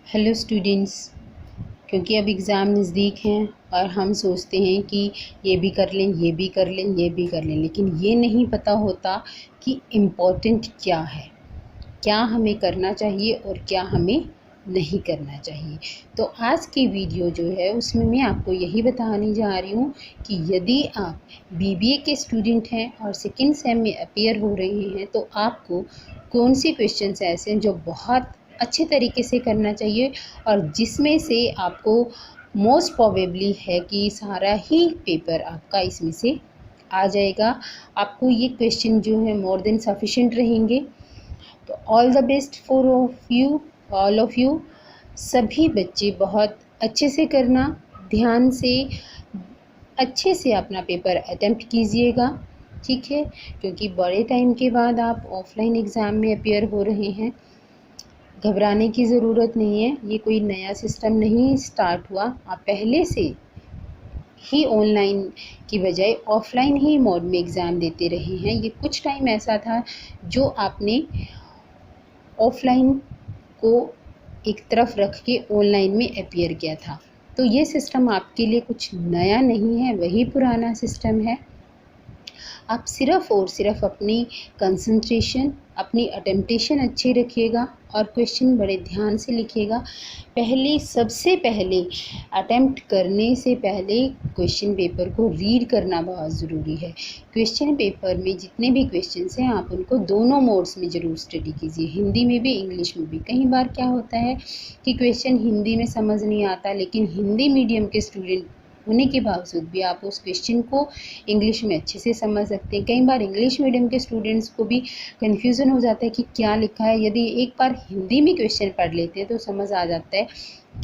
Hello students. क्योंकि अब exam नज़दीक हैं और हम सोचते हैं कि ये भी कर लें, ये भी कर लें, ये भी कर लें, लेकिन ये नहीं पता होता कि इम्पोर्टेंट क्या है, क्या हमें करना चाहिए और क्या हमें नहीं करना चाहिए। तो आज की वीडियो जो है उसमें मैं आपको यही बताने जा रही हूँ कि यदि आप बीबीए के स्टूडेंट हैं और सेकेंड सेम में अपीयर हो रहे हैं तो आपको कौन से क्वेश्चंस ऐसे हैं जो बहुत अच्छे तरीके से करना चाहिए और जिसमें से आपको मोस्ट प्रोबेबली है कि सारा ही पेपर आपका इसमें से आ जाएगा। आपको ये क्वेश्चन जो है मोर देन सफिशिएंट रहेंगे। तो all the best for of you, all of you. सभी बच्चे बहुत अच्छे से करना, ध्यान से अच्छे से अपना पेपर अटेम्प्ट कीजिएगा, ठीक है। क्योंकि बड़े टाइम के बाद आप ऑफलाइन एग्ज़ाम में अपीयर हो रहे हैं। घबराने की ज़रूरत नहीं है, ये कोई नया सिस्टम नहीं स्टार्ट हुआ। आप पहले से ही ऑनलाइन की बजाय ऑफलाइन ही मोड में एग्ज़ाम देते रहे हैं। ये कुछ टाइम ऐसा था जो आपने ऑफलाइन को एक तरफ रख के ऑनलाइन में अपीयर किया था। तो ये सिस्टम आपके लिए कुछ नया नहीं है, वही पुराना सिस्टम है। आप सिर्फ़ और सिर्फ अपनी कंसंट्रेशन, अपनी अटेम्प्टेशन अच्छी रखिएगा और क्वेश्चन बड़े ध्यान से लिखिएगा। सबसे पहले अटेम्प्ट करने से पहले क्वेश्चन पेपर को रीड करना बहुत ज़रूरी है। क्वेश्चन पेपर में जितने भी क्वेश्चंस हैं आप उनको दोनों मोड्स में ज़रूर स्टडी कीजिए, हिंदी में भी, इंग्लिश में भी। कई बार क्या होता है कि क्वेश्चन हिंदी में समझ नहीं आता, लेकिन हिंदी मीडियम के स्टूडेंट होने के बावजूद भी आप उस क्वेश्चन को इंग्लिश में अच्छे से समझ सकते हैं। कई बार इंग्लिश मीडियम के स्टूडेंट्स को भी कन्फ्यूज़न हो जाता है कि क्या लिखा है। यदि एक बार हिंदी में क्वेश्चन पढ़ लेते हैं तो समझ आ जाता है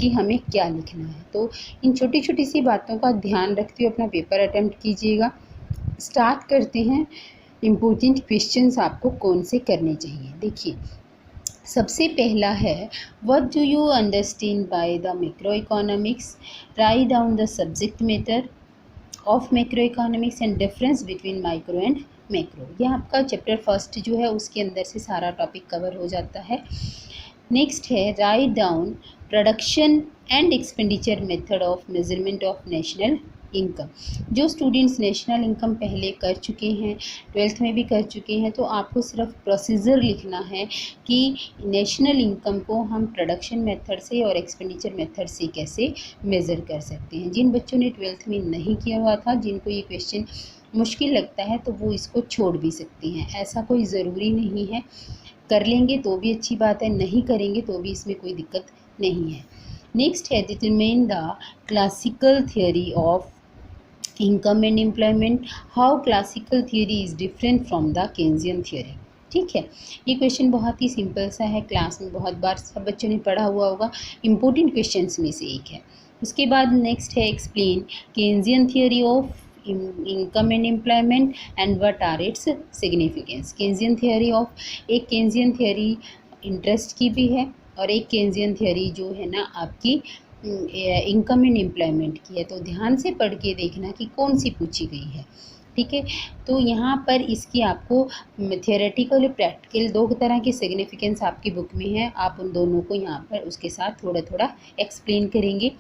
कि हमें क्या लिखना है। तो इन छोटी छोटी सी बातों का ध्यान रखते हुए अपना पेपर अटेम्प्ट कीजिएगा। स्टार्ट करते हैं। इम्पोर्टेंट क्वेश्चंस आपको कौन से करने चाहिए, देखिए। सबसे पहला है, what do you understand by the macro economics? Write down the subject matter of macro economics and difference between micro and macro. यह आपका चैप्टर फर्स्ट जो है उसके अंदर से सारा टॉपिक कवर हो जाता है। नेक्स्ट है, write down production and expenditure method of measurement of national income. जो स्टूडेंट्स नेशनल इनकम पहले कर चुके हैं, 12th में भी कर चुके हैं, तो आपको सिर्फ प्रोसीजर लिखना है कि नेशनल इनकम को हम प्रोडक्शन मेथड से और एक्सपेंडिचर मेथड से कैसे मेज़र कर सकते हैं। जिन बच्चों ने 12th में नहीं किया हुआ था, जिनको ये क्वेश्चन मुश्किल लगता है, तो वो इसको छोड़ भी सकते हैं। ऐसा कोई ज़रूरी नहीं है, कर लेंगे तो भी अच्छी बात है, नहीं करेंगे तो भी इसमें कोई दिक्कत नहीं है। नेक्स्ट है, determine the classical theory of income and employment, how classical theory is different from the Keynesian theory. ठीक है, ये क्वेश्चन बहुत ही सिंपल सा है, क्लास में बहुत बार सब बच्चों ने पढ़ा हुआ होगा, इम्पोर्टेंट क्वेश्चंस में से एक है। उसके बाद नेक्स्ट है, explain Keynesian theory of income and employment and what are its significance. Keynesian theory of, एक केन्जियन थियोरी इंटरेस्ट की भी है और एक केन्जियन थियोरी जो है ना आपकी इनकम एंड एम्प्लॉयमेंट की है। तो ध्यान से पढ़ के देखना कि कौन सी पूछी गई है, ठीक है। तो यहाँ पर इसकी आपको थियोरेटिकल और प्रैक्टिकल दो तरह की सिग्निफिकेंस आपकी बुक में है। आप उन दोनों को यहाँ पर उसके साथ थोड़ा थोड़ा एक्सप्लेन करेंगे।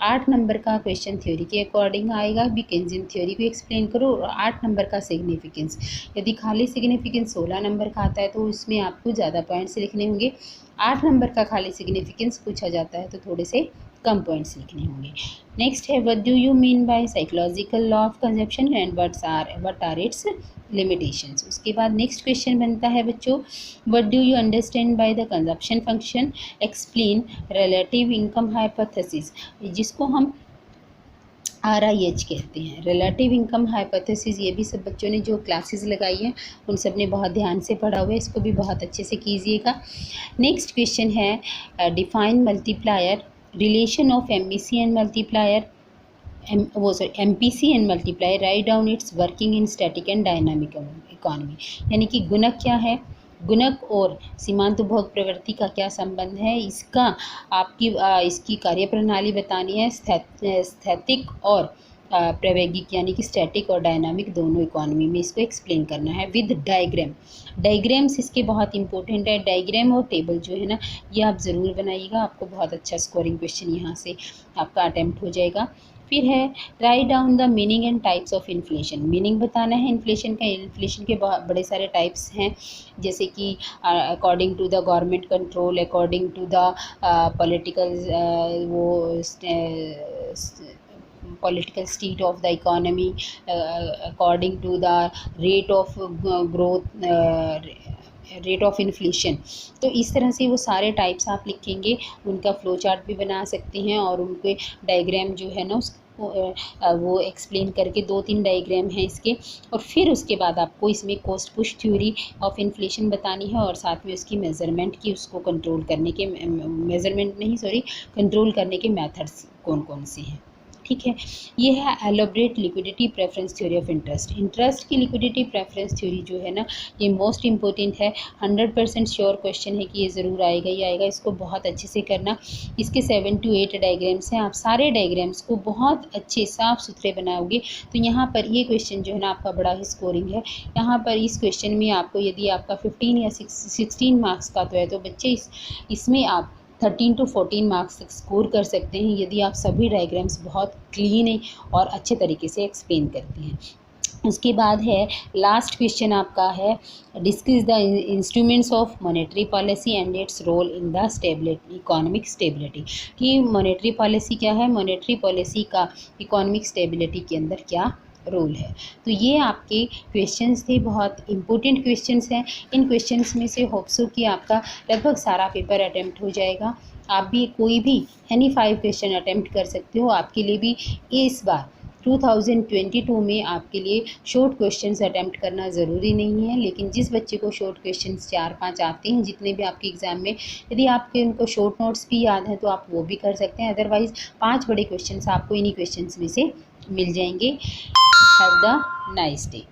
8 नंबर का क्वेश्चन थ्योरी के अकॉर्डिंग आएगा, भी केन्जियन थ्योरी को एक्सप्लेन करो, और 8 नंबर का सिग्निफिकेंस। यदि खाली सिग्निफिकेंस 16 नंबर का आता है तो उसमें आपको ज़्यादा पॉइंट्स लिखने होंगे। 8 नंबर का खाली सिग्निफिकेंस पूछा जाता है तो थोड़े से कम पॉइंट्स लिखने होंगे। नेक्स्ट है, what do you mean by psychological law of consumption and what are its limitations. उसके बाद नेक्स्ट क्वेश्चन बनता है बच्चों, what do you understand by the consumption function, explain relative income hypothesis, जिसको हम RIH कहते हैं, रिलेटिव इनकम हाइपोथेसिस। ये भी सब बच्चों ने जो क्लासेस लगाई हैं उन सब ने बहुत ध्यान से पढ़ा हुआ है, इसको भी बहुत अच्छे से कीजिएगा। नेक्स्ट क्वेश्चन है, define multiplier, relation of MPC and multiplier, MPC and multiplier, write down it's working in static and dynamic economy. यानी कि गुणक क्या है, गुणक और सीमांत उपभोग प्रवृत्ति का क्या संबंध है, इसका आपकी इसकी कार्यप्रणाली बतानी है, स्थैतिक और प्रायोगिक यानी कि स्टैटिक और डायनामिक दोनों इकोनॉमी में इसको एक्सप्लेन करना है विद डायग्राम। डायग्राम्स इसके बहुत इंपॉर्टेंट है। डायग्राम और टेबल जो है ना, ये आप ज़रूर बनाइएगा, आपको बहुत अच्छा स्कोरिंग क्वेश्चन यहाँ से आपका अटैम्प्ट हो जाएगा। फिर है write down the meaning and types of inflation. Meaning बताना है इन्फ्लेशन का। इन्फ्लेशन के बहुत बड़े सारे टाइप्स हैं, जैसे कि according to the government control, according to the political political state of the economy, according to the rate of growth, rate of inflation. तो इस तरह से वो सारे टाइप्स आप लिखेंगे, उनका फ्लो चार्ट भी बना सकते हैं और उनके डायग्राम जो है ना उसको वो एक्सप्लेन करके 2-3 डायग्राम हैं इसके। और फिर उसके बाद आपको इसमें cost push theory of inflation बतानी है और साथ में उसकी मेज़रमेंट की, उसको कंट्रोल करने के कंट्रोल करने के मेथड्स कौन कौन से हैं। ठीक है, ये है elaborate liquidity preference theory of interest. Interest की लिक्विडिटी प्रेफरेंस थ्योरी जो है ना, ये मोस्ट इंपॉर्टेंट है। 100% श्योर क्वेश्चन है कि ये ज़रूर आएगा ही आएगा। इसको बहुत अच्छे से करना। इसके 7 to 8 डायग्राम्स हैं। आप सारे डायग्राम्स को बहुत अच्छे साफ़ सुथरे बनाओगे तो यहाँ पर ये क्वेश्चन जो है ना आपका बड़ा ही स्कोरिंग है। यहाँ पर इस क्वेश्चन में आपको यदि आपका 15 या 16 मार्क्स का तो है, तो बच्चे इसमें आप 13 to 14 मार्क्स तक स्कोर कर सकते हैं यदि आप सभी डायग्राम्स बहुत क्लीन और अच्छे तरीके से एक्सप्लेन करते हैं। उसके बाद है लास्ट क्वेश्चन आपका है discuss the instruments of monetary policy and its role in the stability, economic stability. कि मॉनेटरी पॉलिसी क्या है, मॉनेटरी पॉलिसी का इकोनॉमिक स्टेबिलिटी के अंदर क्या रोल है। तो ये आपके क्वेश्चंस थे, बहुत इंपॉर्टेंट क्वेश्चंस हैं। इन क्वेश्चंस में से होप सो कि आपका लगभग सारा पेपर अटेम्प्ट हो जाएगा। आप भी कोई भी एनी 5 क्वेश्चन अटेम्प्ट कर सकते हो। आपके लिए भी इस बार 2022 में आपके लिए शॉर्ट क्वेश्चंस अटेम्प्ट करना ज़रूरी नहीं है, लेकिन जिस बच्चे को शॉर्ट क्वेश्चंस 4-5 आते हैं, जितने भी आपके एग्ज़ाम में, यदि आपके उनको शॉर्ट नोट्स भी याद हैं तो आप वो भी कर सकते हैं। अदरवाइज़ 5 बड़े क्वेश्चंस आपको इन्हीं क्वेश्चंस में से मिल जाएंगे। Have the nice day.